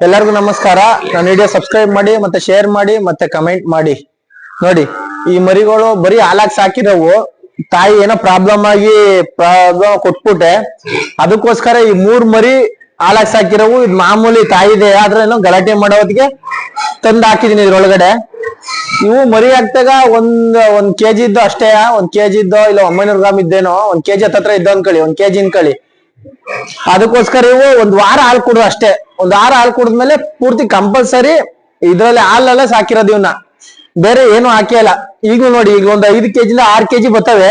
ಎಲ್ಲರಿಗೂ ನಮಸ್ಕಾರ. ನನ್ನ ವಿಡಿಯೋ ಸಬ್ಸ್ಕ್ರೈಬ್ ಮಾಡಿ ಮತ್ತೆ ಶೇರ್ ಮಾಡಿ ಮತ್ತೆ ಕಮೆಂಟ್ ಮಾಡಿ. ನೋಡಿ, ಈ ಮರಿಗಳು ಬರೀ ಹಾಲಾಗಿ ಸಾಕಿರವು, ತಾಯಿ ಏನೋ ಪ್ರಾಬ್ಲಮ್ ಕೊಟ್ಬಿಟ್ಟೆ. ಅದಕ್ಕೋಸ್ಕರ ಈ 3 ಮರಿ ಹಾಲಾಗಿ ಸಾಕಿರವು. ಇದು ಮಾಮೂಲಿ ತಾಯಿದೆ, ಆದ್ರೆ ಏನೋ ಗಲಾಟೆ ಮಾಡೋದಕ್ಕೆ ತಂದು ಹಾಕಿದೀನಿ ಇದ್ರೊಳಗಡೆ. ಇವು ಮರಿ ಹಾಕ್ತಾಗ ಒಂದ್ ಕೆಜಿ ಇದ್ದು ಅಷ್ಟೇ, 1 ಕೆಜಿ ಇದ್ದೋ ಇಲ್ಲ 900 ಗ್ರಾಮ್ ಇದ್ದೇನೋ, 1 ಕೆಜಿ ಹತ್ರ ಇದ್ದೋ ಅನ್ಕೊಳ್ಳಿ, 1 ಕೆಜಿ ಅನ್ಕೊಳ್ಳಿ. ಅದಕ್ಕೋಸ್ಕರ ಇವು 1 ವಾರ ಹಾಲು ಕೊಡು ಅಷ್ಟೇ. 1 ವಾರ ಹಾಲು ಕುಡಿದ್ಮೇಲೆ ಪೂರ್ತಿ ಕಂಪಲ್ಸರಿ ಇದ್ರಲ್ಲಿ ಹಾಲೆಲ್ಲ ಸಾಕಿರೋದು ಇವನ್ನ, ಬೇರೆ ಏನು ಹಾಕಿಲ್ಲ. ಈಗ ನೋಡಿ, ಈಗ ಒಂದು 5 ಕೆಜಿಂದ 6 ಕೆಜಿ ಬರ್ತವೆ.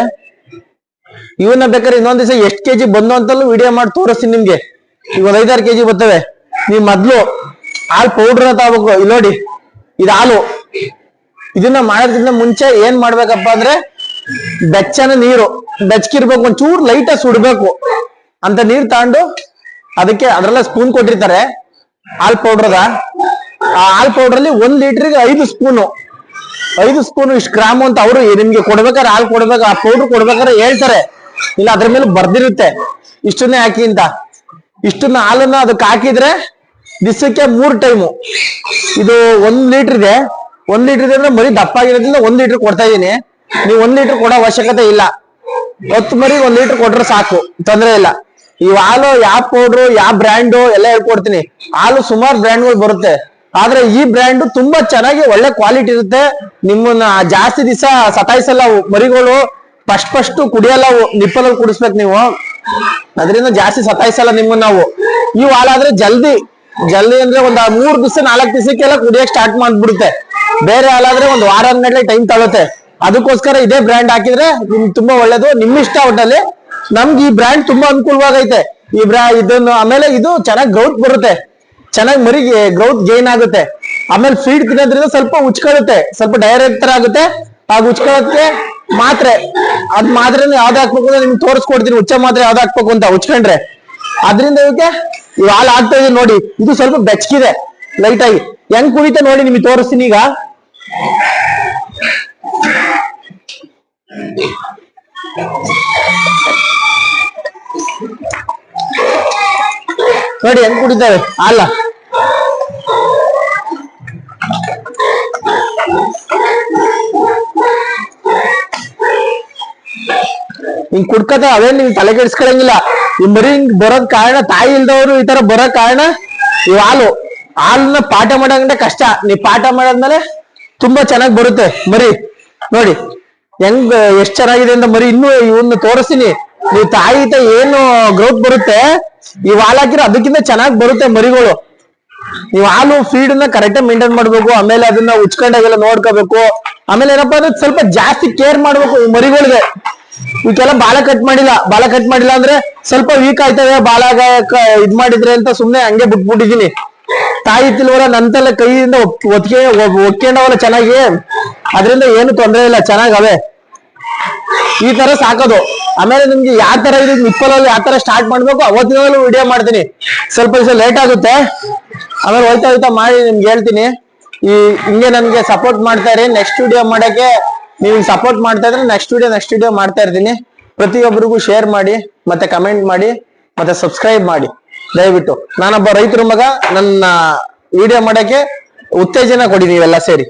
ಇವನ್ನ ಬೇಕಾದ್ರೆ ಇನ್ನೊಂದ್ ದಿವಸ ಎಷ್ಟು ಕೆಜಿ ಬಂದು ಅಂತಲೂ ವಿಡಿಯೋ ಮಾಡಿ ತೋರಿಸ್ತೀನಿ ನಿಮ್ಗೆ. ಈಗ ಒಂದು 5-6 ಕೆಜಿ ಬರ್ತವೆ. ನೀವ್ ಮೊದ್ಲು ಹಾಲು ಪೌಡ್ರನ್ನ ತಗೋಬೇಕು. ಇಲ್ಲಿ ನೋಡಿ, ಇದು ಹಾಲು. ಇದನ್ನ ಮಾಡೋದ್ರಿಂದ ಮುಂಚೆ ಏನ್ ಮಾಡ್ಬೇಕಪ್ಪ ಅಂದ್ರೆ, ಬೆಚ್ಚನ ನೀರು ಬೆಚ್ಚಕಿರ್ಬೇಕು, ಒಂಚೂರು ಲೈಟಾಗಿ ಸುಡ್ಬೇಕು ಅಂತ ನೀರ್ ತಗೊಂಡು, ಅದಕ್ಕೆ ಅದ್ರಲ್ಲ ಸ್ಪೂನ್ ಕೊಟ್ಟಿರ್ತಾರೆ ಹಾಲ್ ಪೌಡ್ರದ. ಆ ಹಾಲ್ ಪೌಡ್ರಲ್ಲಿ 1 ಲೀಟರ್ಗೆ 5 ಸ್ಪೂನ್ ಇಷ್ಟು ಗ್ರಾಮು ಅಂತ ಅವರು ನಿಮ್ಗೆ ಕೊಡ್ಬೇಕಾದ್ರೆ, ಹಾಲು ಕೊಡ್ಬೇಕು, ಆ ಪೌಡ್ರ್ ಕೊಡ್ಬೇಕಾದ್ರೆ ಹೇಳ್ತಾರೆ, ಇಲ್ಲ ಅದ್ರ ಮೇಲೆ ಬರ್ದಿರುತ್ತೆ ಇಷ್ಟನ್ನೇ ಹಾಕಿ ಅಂತ. ಇಷ್ಟನ್ನ ಹಾಲನ್ನ ಅದಕ್ಕೆ ಹಾಕಿದ್ರೆ ದಿವಸಕ್ಕೆ 3 ಟೈಮು. ಇದು 1 ಲೀಟರ್ ಇದೆ. 1 ಲೀಟರ್ ಇದೆ ಅಂದ್ರೆ ಮರಿ ದಪ್ಪ ಆಗಿರೋದ್ರಿಂದ 1 ಲೀಟರ್ ಕೊಡ್ತಾ ಇದೀನಿ. ನೀವು 1 ಲೀಟರ್ ಕೊಡೋ ಅವಶ್ಯಕತೆ ಇಲ್ಲ. 10 ಮರಿಗೆ 1 ಲೀಟರ್ ಕೊಟ್ರೆ ಸಾಕು, ತೊಂದರೆ ಇಲ್ಲ. ಈ ಹಾಲು ಯಾವ ಪೌಡ್ರು ಯಾವ ಬ್ರ್ಯಾಂಡು ಎಲ್ಲ ಹೇಳ್ಕೊಡ್ತೀನಿ. ಹಾಲು ಸುಮಾರು ಬ್ರ್ಯಾಂಡ್ಗಳು ಬರುತ್ತೆ, ಆದ್ರೆ ಈ ಬ್ರ್ಯಾಂಡ್ ತುಂಬಾ ಚೆನ್ನಾಗಿ ಒಳ್ಳೆ ಕ್ವಾಲಿಟಿ ಇರುತ್ತೆ. ನಿಮ್ಮನ್ನ ಜಾಸ್ತಿ ದಿವಸ ಸತಾಯಿಸಲ್ಲ. ಮರಿಗಳು ಫಸ್ಟ್ ಕುಡಿಯಲ್ಲ, ನಿಪ್ಪಲಲ್ಲಿ ಕುಡಿಸ್ಬೇಕು ನೀವು, ಅದರಿಂದ ಜಾಸ್ತಿ ಸತಾಯಿಸಲ್ಲ ನಿಮ್ಮನ್ನ ನಾವು. ಈ ಹಾಲಾದ್ರೆ ಜಲ್ದಿ ಅಂದ್ರೆ ಒಂದು 3 ದಿವಸ 4 ದಿವಸಕ್ಕೆಲ್ಲ ಕುಡಿಯಕ್ ಸ್ಟಾರ್ಟ್ ಮಾಡ್ಬಿಡುತ್ತೆ. ಬೇರೆ ಹಾಲಾದ್ರೆ 1 ವಾರ ಗಂಟೆ ಟೈಮ್ ತಗೊಳುತ್ತೆ. ಅದಕ್ಕೋಸ್ಕರ ಇದೇ ಬ್ರ್ಯಾಂಡ್ ಹಾಕಿದ್ರೆ ನಿಮ್ಗೆ ತುಂಬಾ ಒಳ್ಳೇದು. ನಿಮ್ ಇಷ್ಟ ಒಟ್ಟಲ್ಲಿ. ನಮ್ಗೆ ಈ ಬ್ರ್ಯಾಂಡ್ ತುಂಬಾ ಅನುಕೂಲವಾಗೈತೆ. ಇದನ್ನು ಆಮೇಲೆ ಇದು ಚೆನ್ನಾಗಿ ಗ್ರೌತ್ ಬರುತ್ತೆ, ಚೆನ್ನಾಗಿ ಮರಿಗೆ ಗ್ರೌತ್ ಗೇನ್ ಆಗುತ್ತೆ. ಆಮೇಲೆ ಫೀಡ್ ತಿನ್ನೋದ್ರಿಂದ ಸ್ವಲ್ಪ ಉಚ್ಕೊಳ್ಳುತ್ತೆ, ಸ್ವಲ್ಪ ಡೈರೆಕ್ಟ್ ತರ ಆಗುತ್ತೆ. ಆಗ ಉಚ್ಕೊಳ್ಳೋದಕ್ಕೆ ಮಾತ್ರೆ, ಅದ್ ಮಾತ್ರೆ ಯಾವ್ದು ಹಾಕ್ಬೇಕು ಅಂತ ನಿಮ್ಗೆ ತೋರಿಸ್ಕೊಡ್ತೀನಿ. ಉಚ್ಚ ಮಾತ್ರೆ ಯಾವ್ದು ಹಾಕ್ಬೇಕು ಅಂತ ಉಚ್ಕೊಂಡ್ರೆ. ಅದ್ರಿಂದ ಇದಕ್ಕೆ ಇವ್ ಹಾಲು ಆಗ್ತಾ ಇದೆ ನೋಡಿ. ಇದು ಸ್ವಲ್ಪ ಬೆಚ್ಚಗಿದೆ ಲೈಟ್ ಆಗಿ. ಹೆಂಗ್ ಕುಡಿತ ನೋಡಿ, ನಿಮ್ಗೆ ತೋರಿಸ್ತೀನಿ ಈಗ. ನೋಡಿ ಹೆಂಗ್ ಕುಡಿತಾವೆ ಹಾಲ. ಹಿಂಗ್ ಕುಡ್ಕತ ಅವೇನ್ ನಿಮ್ಗೆ ತಲೆ ಕೆಡಿಸ್ಕೊಳಂಗಿಲ್ಲ. ಈ ಮರಿ ಹಿಂಗ್ ಬರೋದ್ ಕಾರಣ, ತಾಯಿ ಇಲ್ದವ್ರು ಈ ತರ ಬರೋ ಕಾರಣ ಇವ್ ಹಾಲನ್ನ ಪಾಠ ಮಾಡಂದ್ರೆ ಕಷ್ಟ. ನೀವ್ ಪಾಠ ಮಾಡಾದ್ಮೇಲೆ ತುಂಬಾ ಚೆನ್ನಾಗಿ ಬರುತ್ತೆ ಮರಿ. ನೋಡಿ ಹೆಂಗ್ ಎಷ್ಟ್ ಚೆನ್ನಾಗಿದೆ ಅಂತ ಮರಿ. ಇನ್ನು ಇವನ್ನ ತೋರಿಸ್ತೀನಿ. ನೀವು ತಾಯಿ ಏನು ಗ್ರೋತ್ ಬರುತ್ತೆ, ಇವ್ ಹಾಲು ಹಾಕಿರೋ ಅದಕ್ಕಿಂತ ಚೆನ್ನಾಗಿ ಬರುತ್ತೆ ಮರಿಗಳು. ನೀವು ಹಾಲು ಫೀಡ್ ನ ಕರೆಕ್ಟ್ ಮೇಂಟೈನ್ ಮಾಡ್ಬೇಕು. ಆಮೇಲೆ ಅದನ್ನ ಉಚ್ಕೊಂಡಾಗೆಲ್ಲ ನೋಡ್ಕೋಬೇಕು. ಆಮೇಲೆ ಏನಪ್ಪಾ ಅಂದ್ರೆ ಸ್ವಲ್ಪ ಜಾಸ್ತಿ ಕೇರ್ ಮಾಡ್ಬೇಕು ಈ ಮರಿಗಳಿಗೆ. ಇವಕ್ಕೆಲ್ಲ ಬಾಲ ಕಟ್ ಮಾಡಿಲ್ಲ ಅಂದ್ರೆ ಸ್ವಲ್ಪ ವೀಕ್ ಆಯ್ತವೆ. ಬಾಲಾಗ ಇದ್ ಮಾಡಿದ್ರೆ ಅಂತ ಸುಮ್ನೆ ಹಂಗೆ ಬಿಟ್ಬಿಟ್ಟಿದೀನಿ. ತಾಯಿ ತಿಲ್ವರ ನಂತಲ್ಲ ಕೈಯಿಂದ ಒಕ್ಕೊಂಡವಲ್ಲ ಚೆನ್ನಾಗಿ, ಅದರಿಂದ ಏನು ತೊಂದರೆ ಇಲ್ಲ, ಚೆನ್ನಾಗವೆ. ಈ ತರ ಸಾಕೋದು. ಆಮೇಲೆ ನಿಮ್ಗೆ ಯಾವ ತರ ಇದು ನಿಪ್ಪಲಲ್ಲಿ ಯಾವ ತರ ಸ್ಟಾರ್ಟ್ ಮಾಡ್ಬೇಕು ಅವತ್ತಿನಲ್ಲೂ ವಿಡಿಯೋ ಮಾಡ್ತೀನಿ. ಸ್ವಲ್ಪ ದಿವಸ ಲೇಟ್ ಆಗುತ್ತೆ, ಆಮೇಲೆ ಹೋಯ್ತಾ ಮಾಡಿ ನಿಮ್ಗೆ ಹೇಳ್ತೀನಿ. ಹಿಂಗೆ ನನ್ಗೆ ಸಪೋರ್ಟ್ ಮಾಡ್ತಾ ಇರಿ. ನೆಕ್ಸ್ಟ್ ವಿಡಿಯೋ ಮಾಡಕ್ಕೆ ನೀವು ಸಪೋರ್ಟ್ ಮಾಡ್ತಾ ಇದ್ರೆ ನೆಕ್ಸ್ಟ್ ವಿಡಿಯೋ ಮಾಡ್ತಾ ಇರ್ತೀನಿ. ಪ್ರತಿಯೊಬ್ಬರಿಗೂ ಶೇರ್ ಮಾಡಿ ಮತ್ತೆ ಕಮೆಂಟ್ ಮಾಡಿ ಮತ್ತೆ ಸಬ್ಸ್ಕ್ರೈಬ್ ಮಾಡಿ ದಯವಿಟ್ಟು. ನಾನೊಬ್ಬ ರೈತರ ಮಗ, ನನ್ನ ವಿಡಿಯೋ ಮಾಡಕ್ಕೆ ಉತ್ತೇಜನ ಕೊಡಿ ನೀವೆಲ್ಲ ಸೇರಿ.